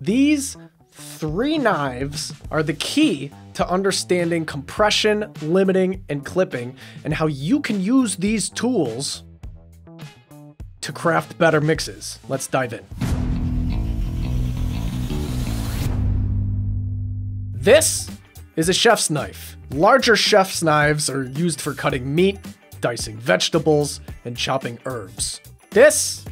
These three knives are the key to understanding compression, limiting, and clipping, and how you can use these tools to craft better mixes. Let's dive in. This is a chef's knife. Larger chef's knives are used for cutting meat, dicing vegetables, and chopping herbs. This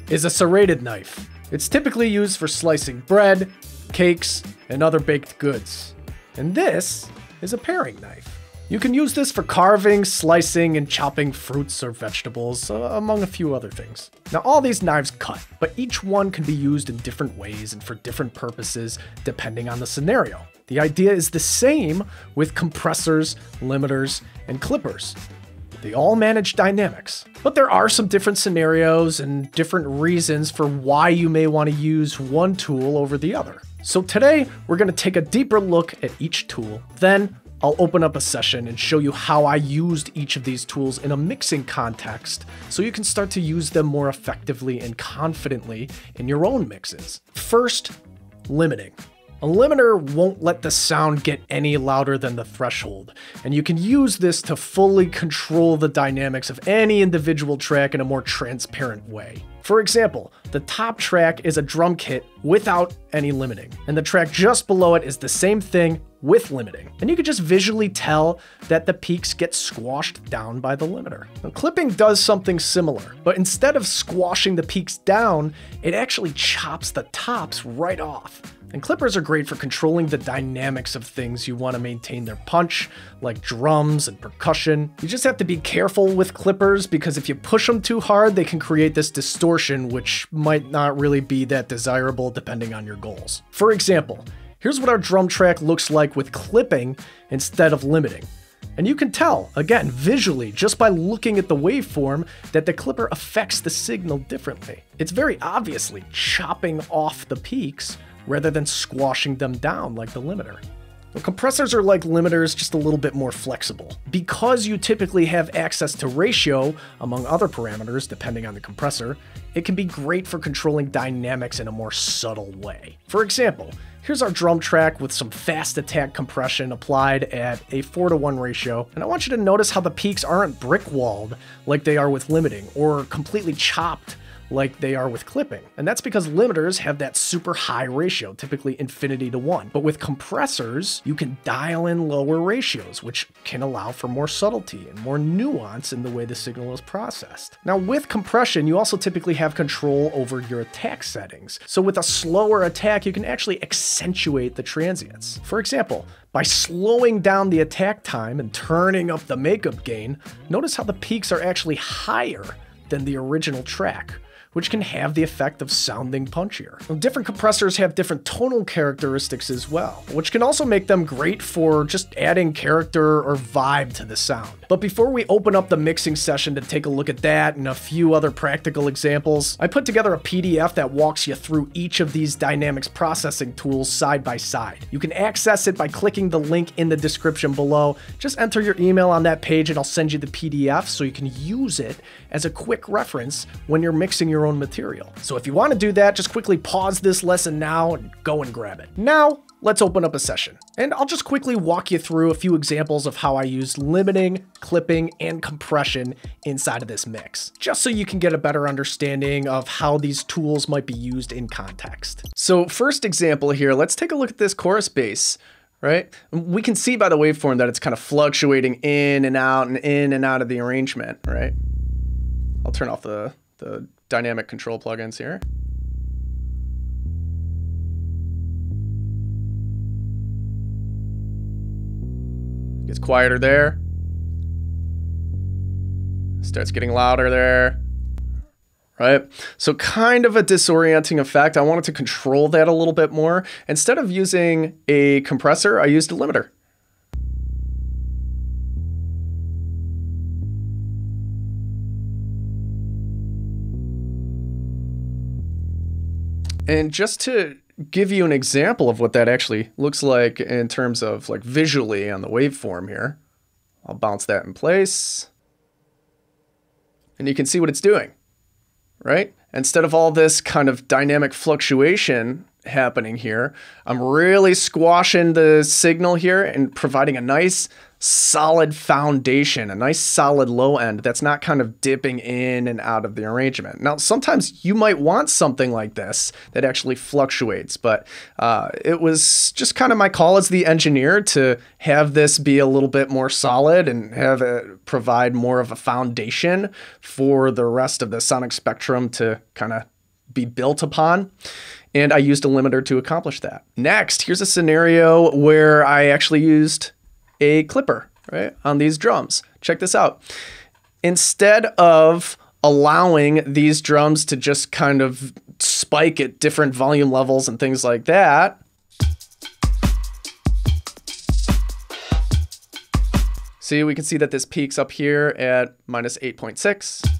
is a serrated knife. It's typically used for slicing bread, cakes, and other baked goods. And this is a paring knife. You can use this for carving, slicing, and chopping fruits or vegetables, among a few other things. Now, all these knives cut, but each one can be used in different ways and for different purposes depending on the scenario. The idea is the same with compressors, limiters, and clippers. They all manage dynamics, but there are some different scenarios and different reasons for why you may want to use one tool over the other. So today, we're going to take a deeper look at each tool. Then I'll open up a session and show you how I used each of these tools in a mixing context so you can start to use them more effectively and confidently in your own mixes. First, limiting. A limiter won't let the sound get any louder than the threshold, and you can use this to fully control the dynamics of any individual track in a more transparent way. For example, the top track is a drum kit without any limiting, and the track just below it is the same thing with limiting. And you can just visually tell that the peaks get squashed down by the limiter. Now, clipping does something similar, but instead of squashing the peaks down, it actually chops the tops right off. And clippers are great for controlling the dynamics of things you want to maintain their punch, like drums and percussion. You just have to be careful with clippers because if you push them too hard, they can create this distortion, which might not really be that desirable depending on your goals. For example, here's what our drum track looks like with clipping instead of limiting. And you can tell, again, visually, just by looking at the waveform, that the clipper affects the signal differently. It's very obviously chopping off the peaks rather than squashing them down like the limiter. Well, compressors are like limiters, just a little bit more flexible. Because you typically have access to ratio, among other parameters, depending on the compressor, it can be great for controlling dynamics in a more subtle way. For example, here's our drum track with some fast attack compression applied at a 4:1 ratio, and I want you to notice how the peaks aren't brick-walled like they are with limiting, or completely chopped like they are with clipping. And that's because limiters have that super high ratio, typically infinity to 1. But with compressors, you can dial in lower ratios, which can allow for more subtlety and more nuance in the way the signal is processed. Now, with compression, you also typically have control over your attack settings. So with a slower attack, you can actually accentuate the transients. For example, by slowing down the attack time and turning up the makeup gain, notice how the peaks are actually higher than the original track, which can have the effect of sounding punchier. Now, different compressors have different tonal characteristics as well, which can also make them great for just adding character or vibe to the sound. But before we open up the mixing session to take a look at that and a few other practical examples, I put together a PDF that walks you through each of these dynamics processing tools side by side. You can access it by clicking the link in the description below. Just enter your email on that page and I'll send you the PDF so you can use it as a quick reference when you're mixing your own material. So if you want to do that, just quickly pause this lesson now and go and grab it. Now, let's open up a session. And I'll just quickly walk you through a few examples of how I used limiting, clipping, and compression inside of this mix, just so you can get a better understanding of how these tools might be used in context. So first example here, let's take a look at this chorus bass. Right? We can see by the waveform that it's kind of fluctuating in and out of the arrangement, right? I'll turn off the dynamic control plugins here. Gets quieter there. Starts getting louder there. Right? So kind of a disorienting effect. I wanted to control that a little bit more. Instead of using a compressor, I used a limiter. And just to give you an example of what that actually looks like in terms of like visually on the waveform here, I'll bounce that in place. And you can see what it's doing. Right? Instead of all this kind of dynamic fluctuation, happening here. I'm really squashing the signal here and providing a nice solid foundation, a nice solid low end that's not kind of dipping in and out of the arrangement. Now, sometimes you might want something like this that actually fluctuates, but it was just kind of my call as the engineer to have this be a little bit more solid and have it provide more of a foundation for the rest of the sonic spectrum to kind of be built upon. And I used a limiter to accomplish that. Next, here's a scenario where I actually used a clipper, right, on these drums. Check this out. Instead of allowing these drums to just kind of spike at different volume levels and things like that, see, we can see that this peaks up here at minus 8.6.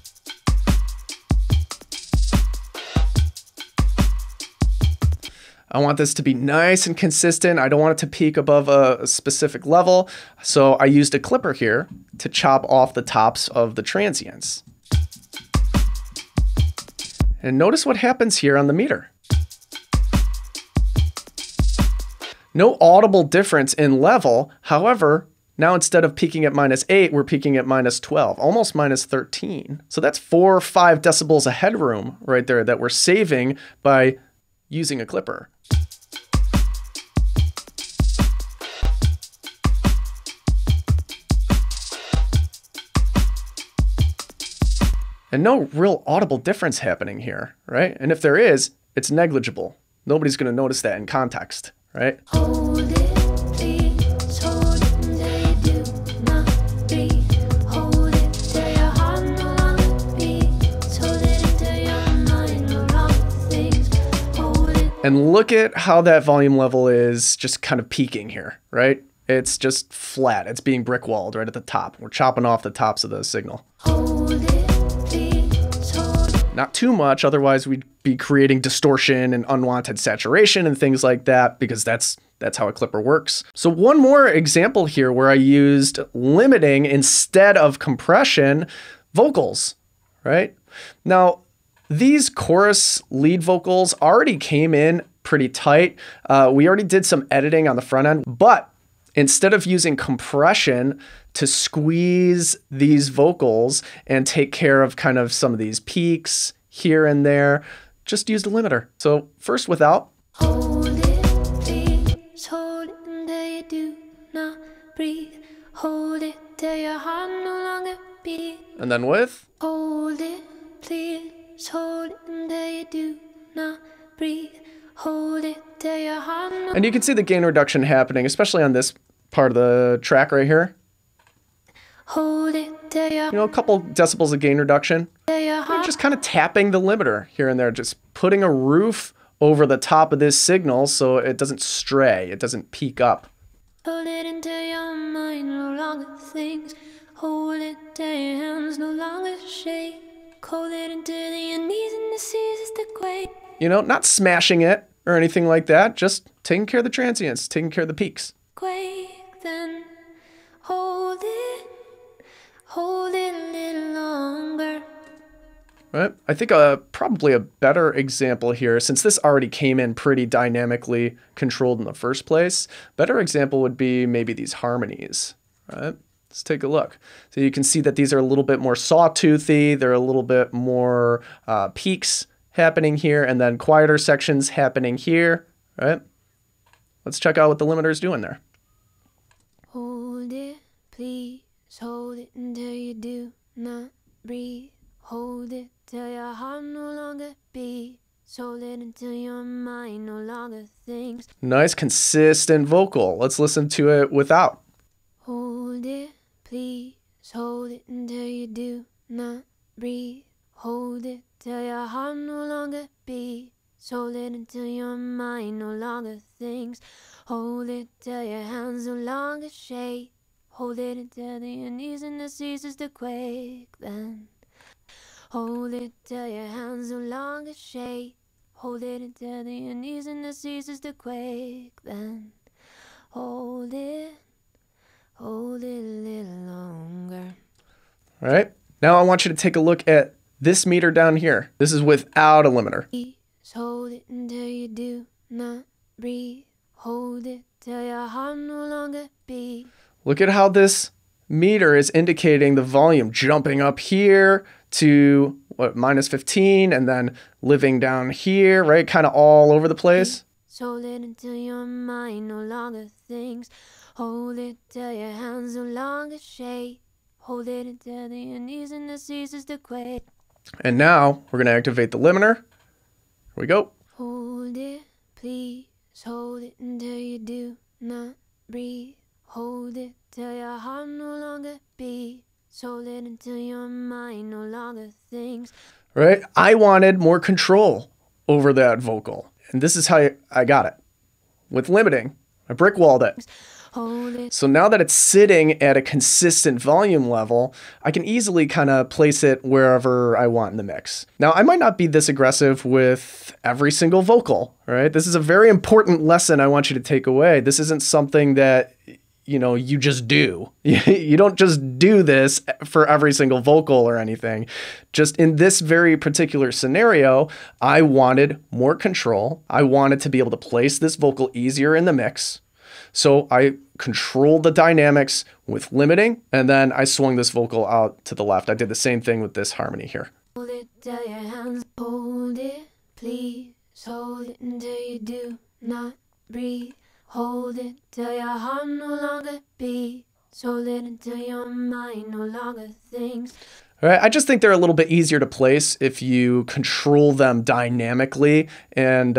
I want this to be nice and consistent. I don't want it to peak above a specific level. So I used a clipper here to chop off the tops of the transients. And notice what happens here on the meter. No audible difference in level. However, now instead of peaking at minus 8, we're peaking at minus 12, almost minus 13. So that's 4 or 5 decibels of headroom right there that we're saving by using a clipper. And no real audible difference happening here, right? And if there is, it's negligible. Nobody's going to notice that in context, right? Hold it, please, hold it until you do not breathe. Hold it till your heart no longer beats. Hold it until your mind no longer thinks. Hold it. And look at how that volume level is just kind of peaking here, right? It's just flat. It's being brick walled right at the top. We're chopping off the tops of the signal. Hold it, please, hold it. Not too much, otherwise we'd be creating distortion and unwanted saturation and things like that, because that's how a clipper works. So one more example here where I used limiting instead of compression, vocals, right? Now, these chorus lead vocals already came in pretty tight. We already did some editing on the front end, but instead of using compression to squeeze these vocals and take care of kind of some of these peaks here and there, just used a limiter. So first without. Hold it, please, hold it until you do not breathe. Hold it till your heart no longer beats. And then with. Hold it, please, hold it until you do not breathe. Hold it till your heart no. And you can see the gain reduction happening, especially on this part of the track right here. Hold it till your. You know, a couple decibels of gain reduction. Till your We're heart. just kind of tapping the limiter here and there, just putting a roof over the top of this signal so it doesn't stray, it doesn't peak up. Hold it until your mind no longer thinks. Hold it till your hands no longer shake. Hold it until your knees and the seas to quake. You know, not smashing it or anything like that, just taking care of the transients, taking care of the peaks. Quake then. Hold it a little longer. Right? I think probably a better example here, since this already came in pretty dynamically controlled in the first place, better example would be maybe these harmonies, right? Let's take a look. So you can see that these are a little bit more sawtoothy, they're a little bit more peaks happening here, and then quieter sections happening here, right? Let's check out what the limiter is doing there. Hold it, please, hold it until you do not breathe. Hold it till your heart no longer beats. Hold it until your mind no longer thinks. Nice, consistent vocal. Let's listen to it without. Hold it, please, hold it until you do not breathe. Hold it till your heart no longer beats. Hold it until your mind no longer thinks. Hold it till your hands no longer shake. Hold it until your knees and the ceases to quake then. Hold it till your hands no longer shake. Hold it until your knees and the ceases to quake then. Hold it a little longer. All right, now I want you to take a look at this meter down here. This is without a limiter. Please hold it until you do not breathe. Hold it till your heart no longer beat. Look at how this meter is indicating the volume jumping up here to what, -15, and then living down here, right? Kind of all over the place. Hold it until your mind no longer thinks. Hold it till your hands no longer shake. Hold it until your knees and the ceases to quake. And now we're going to activate the limiter. Here we go. Hold it, please. Hold it until you do not breathe. Hold it till your heart no longer beats. Hold it until your mind no longer thinks. Right? I wanted more control over that vocal. And this is how I got it. With limiting, I brick walled it. So now that it's sitting at a consistent volume level, I can easily kind of place it wherever I want in the mix. Now, I might not be this aggressive with every single vocal, right? This is a very important lesson I want you to take away. This isn't something that, you just do. You don't just do this for every single vocal or anything. Just in this very particular scenario, I wanted more control. I wanted to be able to place this vocal easier in the mix. So I controlled the dynamics with limiting, and then I swung this vocal out to the left. I did the same thing with this harmony here. Hold it till your hands, hold it, please. Hold it until you do not breathe. Hold it till your heart no longer beats. Hold it until your mind no longer thinks. All right, I just think they're a little bit easier to place if you control them dynamically. And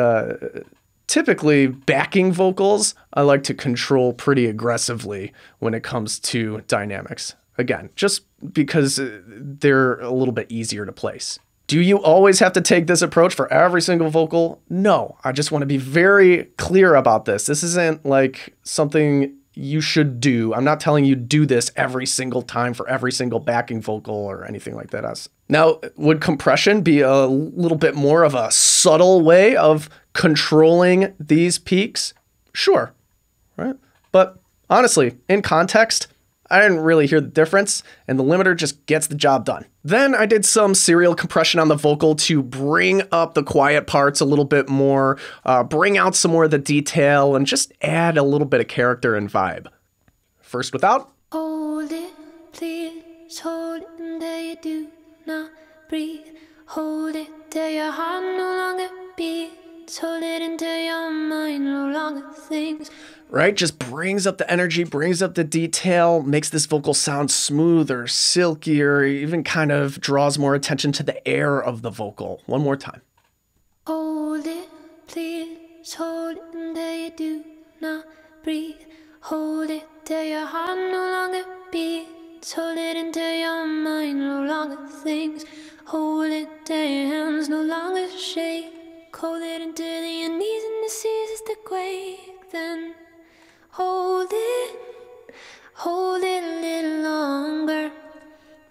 typically, backing vocals, I like to control pretty aggressively when it comes to dynamics. Again, just because they're a little bit easier to place. Do you always have to take this approach for every single vocal? No, I just want to be very clear about this. This isn't like something you should do. I'm not telling you do this every single time for every single backing vocal or anything like that. Now, would compression be a little bit more of a subtle way of controlling these peaks? Sure, right? But honestly, in context, I didn't really hear the difference, and the limiter just gets the job done. Then I did some serial compression on the vocal to bring up the quiet parts a little bit more, bring out some more of the detail, and just add a little bit of character and vibe. First without. Hold it, please, hold it until you do not breathe. Hold it till your heart no longer beats. Hold it until your mind no longer thinks. Right? Just brings up the energy, brings up the detail, makes this vocal sound smoother, silkier, even kind of draws more attention to the air of the vocal. One more time. Hold it, please, hold it until you do not breathe. Hold it till your heart no longer beats. Hold it until your mind no longer thinks. Hold it till your hands no longer shake. Hold it until your knees and the ceases to quake. Then hold it a little longer.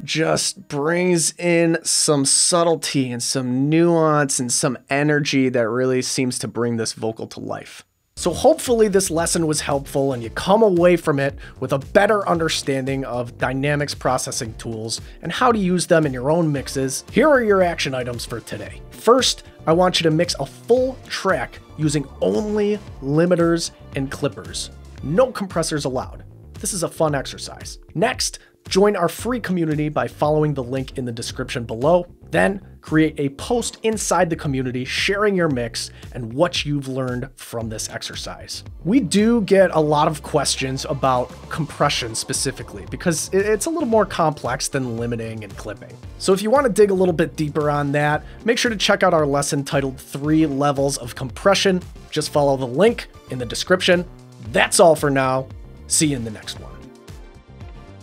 Just brings in some subtlety and some nuance and some energy that really seems to bring this vocal to life. So hopefully this lesson was helpful and you come away from it with a better understanding of dynamics processing tools and how to use them in your own mixes. Here are your action items for today. First, I want you to mix a full track using only limiters and clippers. No compressors allowed. This is a fun exercise. Next, join our free community by following the link in the description below. Then, create a post inside the community sharing your mix and what you've learned from this exercise. We do get a lot of questions about compression specifically because it's a little more complex than limiting and clipping. So if you want to dig a little bit deeper on that, make sure to check out our lesson titled 3 Levels of Compression. Just follow the link in the description. That's all for now. See you in the next one.